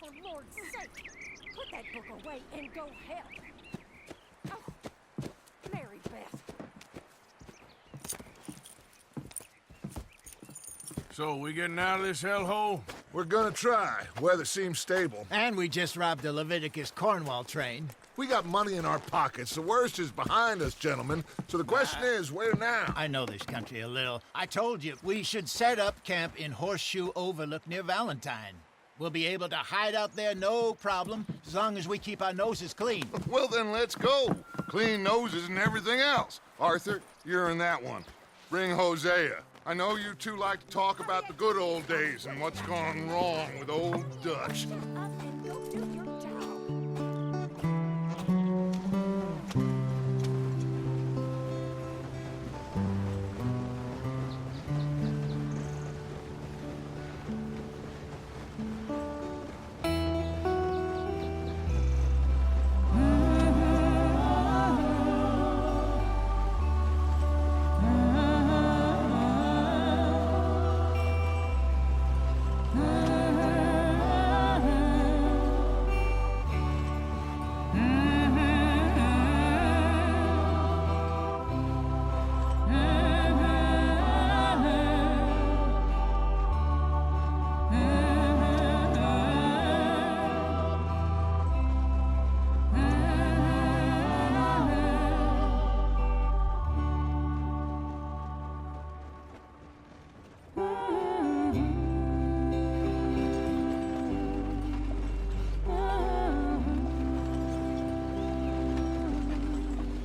for Lord's sake! Put that book away and go help! Oh, Mary Beth. So, we getting out of this hellhole? We're gonna try. Weather seems stable. And we just robbed the Leviticus Cornwall train. We got money in our pockets. The worst is behind us, gentlemen. So the question is, where now? I know this country a little. I told you, we should set up camp in Horseshoe Overlook near Valentine. We'll be able to hide out there no problem, as long as we keep our noses clean. Well, then let's go. Clean noses and everything else. Arthur, you're in that one. Bring Hosea. I know you two like to talk about the good old days and what's gone wrong with old Dutch. Up and go do your job.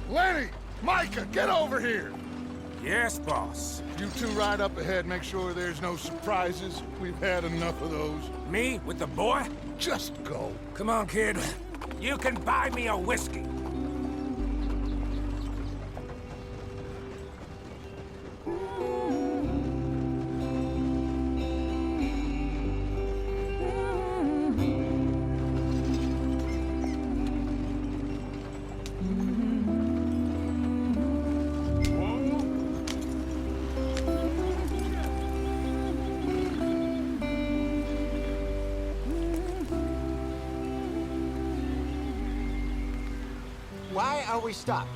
Lenny! Micah, get over here! Yes, boss. You two ride up ahead, make sure there's no surprises. We've had enough of those. Me with the boy? Just go. Come on, kid. You can buy me a whiskey. Why are we stopped?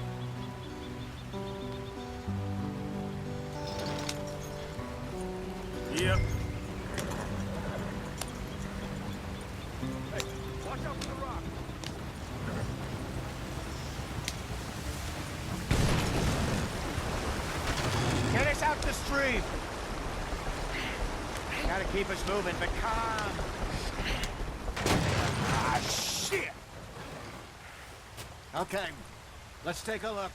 Yep. Get us out the stream! Gotta keep us moving, but calm. Ah, shit! Okay, let's take a look.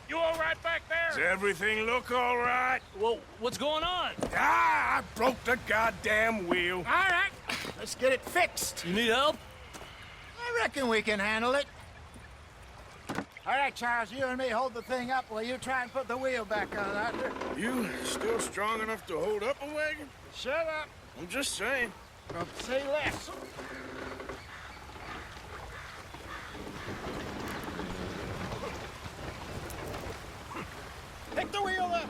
You all right back Does there? everything look all right? Well, what's going on? Ah, I broke the goddamn wheel. All right, let's get it fixed. You need help? I reckon we can handle it. All right, Charles, you and me hold the thing up while you try and put the wheel back on, Arthur. You still strong enough to hold up a wagon? Shut up. I'm just saying. Don't say less. Pick the wheel up.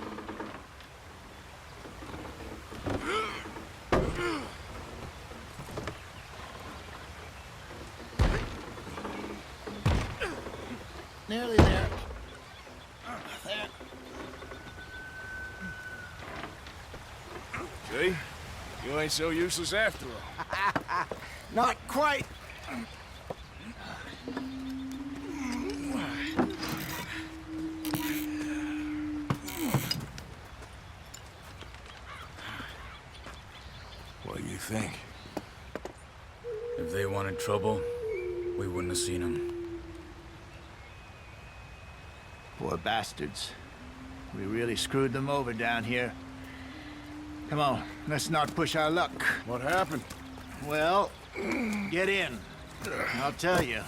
Nearly there. There. See? You ain't so useless after all. Not quite. What do you think? If they wanted trouble, we wouldn't have seen them. Poor bastards. We really screwed them over down here. Come on, let's not push our luck. What happened? Well, get in. I'll tell you.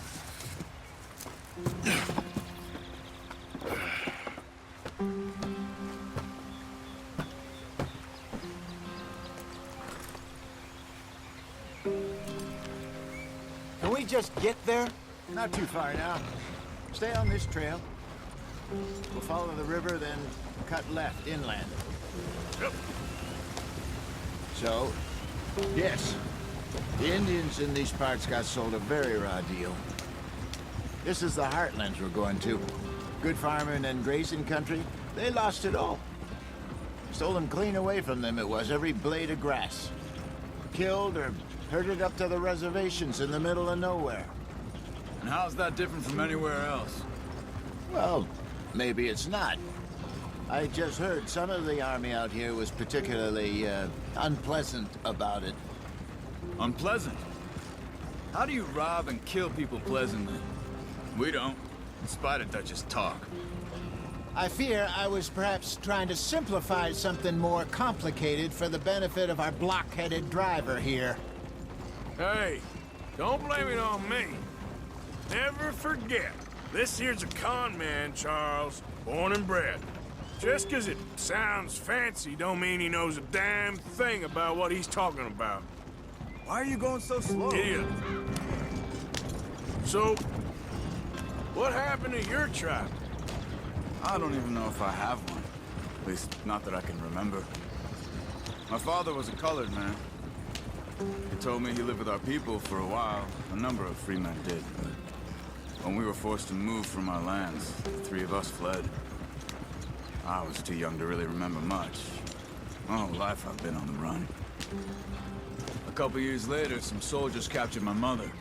Can we just get there? Not too far now. Stay on this trail. We'll follow the river, then cut left inland. Yep. So, yes, The Indians in these parts got sold a very raw deal. This is the heartlands we're going to. Good farming and grazing country, they lost it all. Stolen clean away from them it was, every blade of grass. Killed or herded up to the reservations in the middle of nowhere. And how's that different from anywhere else? Well, maybe it's not. I just heard some of the army out here was particularly, unpleasant about it. Unpleasant? How do you rob and kill people pleasantly? We don't, in spite of Dutch's talk. I fear I was perhaps trying to simplify something more complicated for the benefit of our block-headed driver here. Hey, don't blame it on me. Never forget, this here's a con man, Charles, born and bred. Just 'cause it sounds fancy don't mean he knows a damn thing about what he's talking about. Why are you going so slow? Idiot. So, what happened to your tribe? I don't even know if I have one. At least, not that I can remember. My father was a colored man. He told me he lived with our people for a while. A number of free men did, but when we were forced to move from our lands, the three of us fled. I was too young to really remember much. My whole life I've been on the run. A couple years later, some soldiers captured my mother.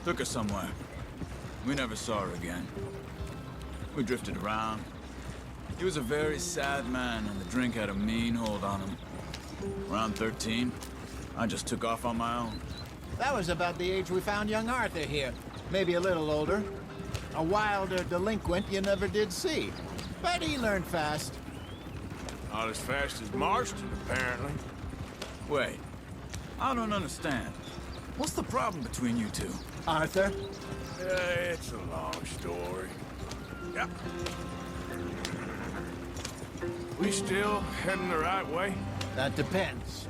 Took her somewhere. We never saw her again. We drifted around. He was a very sad man, and the drink had a mean hold on him. Around 13, I just took off on my own. That was about the age we found young Arthur here. Maybe a little older. A wilder delinquent you never did see. But he learned fast. Not as fast as Marston, apparently. Wait, I don't understand. What's the problem between you two? Arthur? It's a long story. Yeah. We still heading the right way? That depends.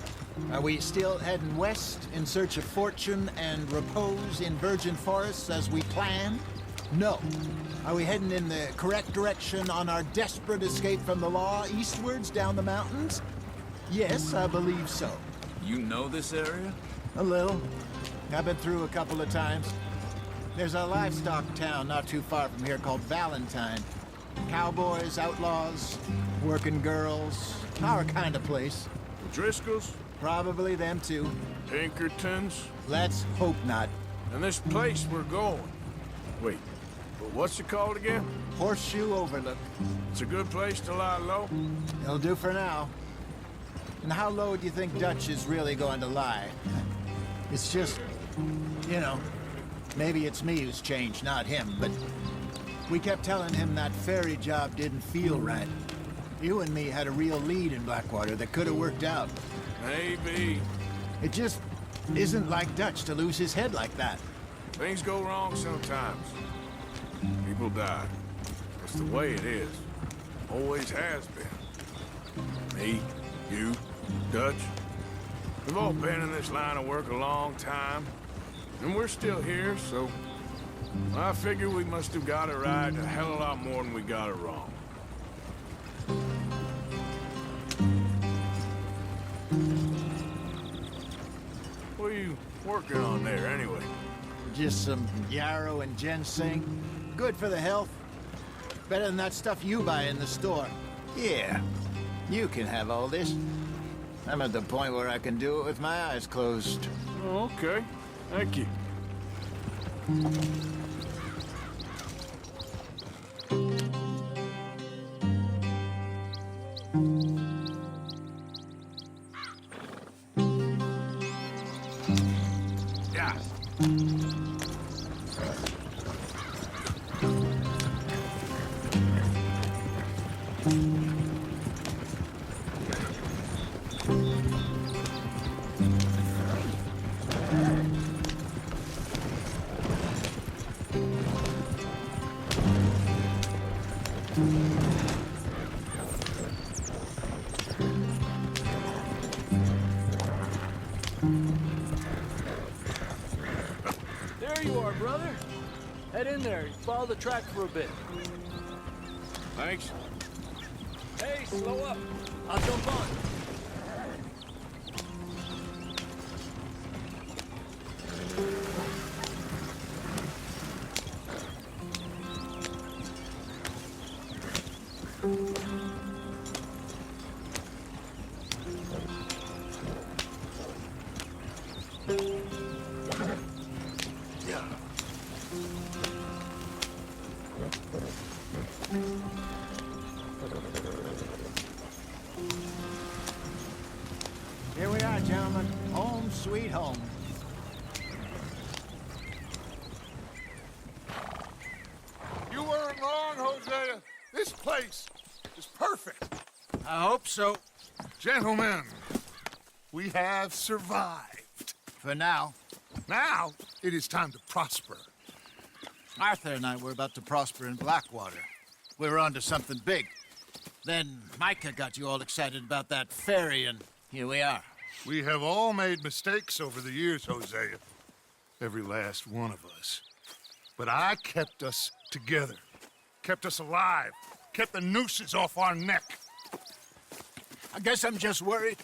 Are we still heading west in search of fortune and repose in virgin forests as we planned? No. Are we heading in the correct direction on our desperate escape from the law eastwards down the mountains? Yes, I believe so. You know this area? A little. I've been through a couple of times. There's a livestock town not too far from here called Valentine. Cowboys, outlaws, working girls, our kind of place. The Driscolls? Probably them too. Pinkertons? Let's hope not. And this place we're going. Wait, but what's it called again? Horseshoe Overlook. It's a good place to lie low? It'll do for now. And how low do you think Dutch is really going to lie? It's just, you know, maybe it's me who's changed, not him, but we kept telling him that ferry job didn't feel right. You and me had a real lead in Blackwater that could have worked out. Maybe. It just isn't like Dutch to lose his head like that. Things go wrong sometimes. People die. It's the way it is. Always has been. Me, you, Dutch. We've all been in this line of work a long time. And we're still here, so I figure we must have got it right a hell of a lot more than we got it wrong. What are you working on there, anyway? Just some yarrow and ginseng. Good for the health. Better than that stuff you buy in the store. Yeah, you can have all this. I'm at the point where I can do it with my eyes closed. Oh, okay. Thank you. Yeah. There you are, brother. Head in there. Follow the track for a bit. Thanks. Hey, slow up. I'll jump on. Here we are, gentlemen. Home sweet home. You weren't wrong, Hosea. This place is perfect. I hope so. Gentlemen, we have survived. For now. Now, it is time to prosper. Arthur and I were about to prosper in Blackwater. We were onto something big. Then Micah got you all excited about that ferry, and here we are. We have all made mistakes over the years, Hosea. Every last one of us. But I kept us together. Kept us alive. Kept the nooses off our neck. I guess I'm just worried.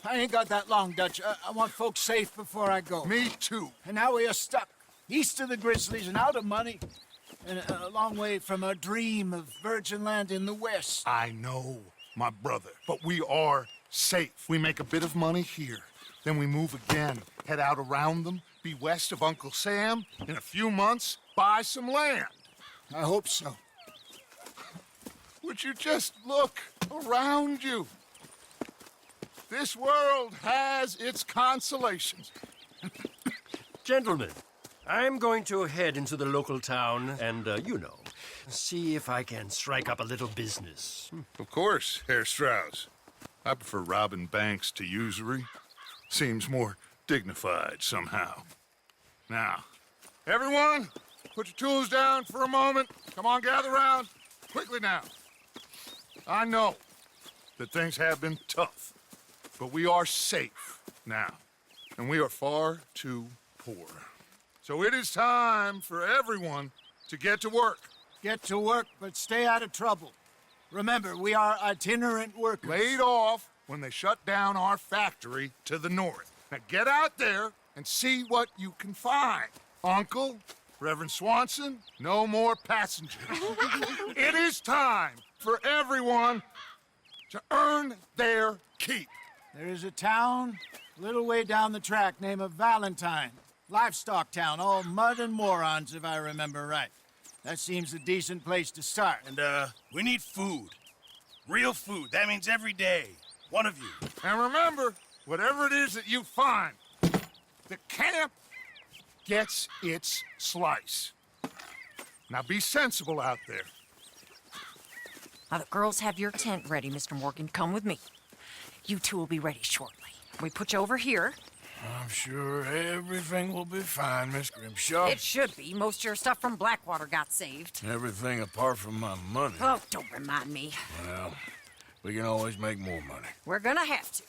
I ain't got that long, Dutch. I want folks safe before I go. Me too. And now we are stuck, east of the Grizzlies and out of money, and a long way from our dream of virgin land in the west. I know, my brother, but we are safe. We make a bit of money here, then we move again, head out around them, be west of Uncle Sam, in a few months, buy some land. I hope so. Would you just look around you? This world has its consolations. Gentlemen, I'm going to head into the local town and, see if I can strike up a little business. Of course, Herr Strauss. I prefer robbing banks to usury. Seems more dignified somehow. Now, everyone, put your tools down for a moment. Come on, gather round. Quickly now. I know that things have been tough, but we are safe now, and we are far too poor. So it is time for everyone to get to work. Get to work, but stay out of trouble. Remember, we are itinerant workers. Laid off when they shut down our factory to the north. Now get out there and see what you can find. Uncle, Reverend Swanson, no more passengers. It is time for everyone to earn their keep. There is a town a little way down the track named Valentine. Livestock town, all mud and morons, if I remember right. That seems a decent place to start. And, we need food. Real food. That means every day. One of you. And remember, whatever it is that you find, the camp gets its slice. Now be sensible out there. Now, the girls have your tent ready, Mr. Morgan. Come with me. You two will be ready shortly. We put you over here. I'm sure everything will be fine, Miss Grimshaw. It should be. Most of your stuff from Blackwater got saved. Everything apart from my money. Oh, don't remind me. Well, we can always make more money. We're gonna have to.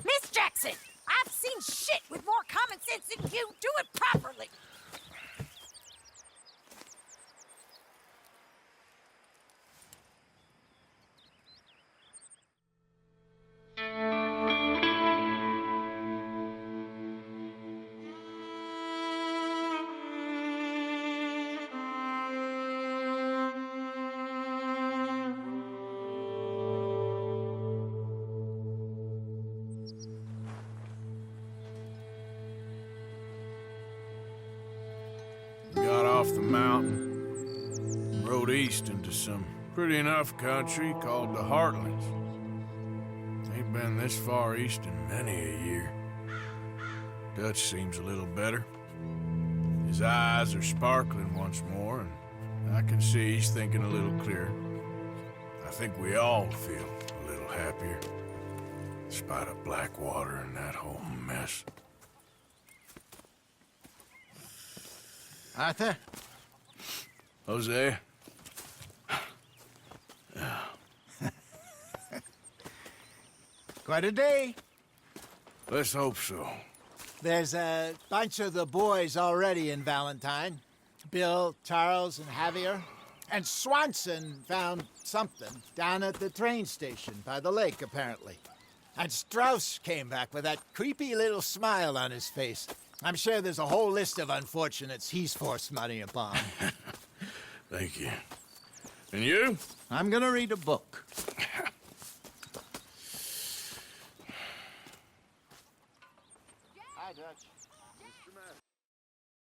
Miss Jackson, I've seen shit with more common sense than you. Do it properly. Got off the mountain, rode east into some pretty enough country called the Heartlands. Ain't been this far east in many a year. Dutch seems a little better. His eyes are sparkling once more, and I can see he's thinking a little clearer. I think we all feel a little happier, in spite of Blackwater and that whole mess. Arthur? Jose? Quite a day. Let's hope so. There's a bunch of the boys already in Valentine. Bill, Charles, and Javier. And Swanson found something down at the train station by the lake, apparently. And Strauss came back with that creepy little smile on his face. I'm sure there's a whole list of unfortunates he's forced money upon. Thank you. And you? I'm gonna read a book. Hi, Dutch.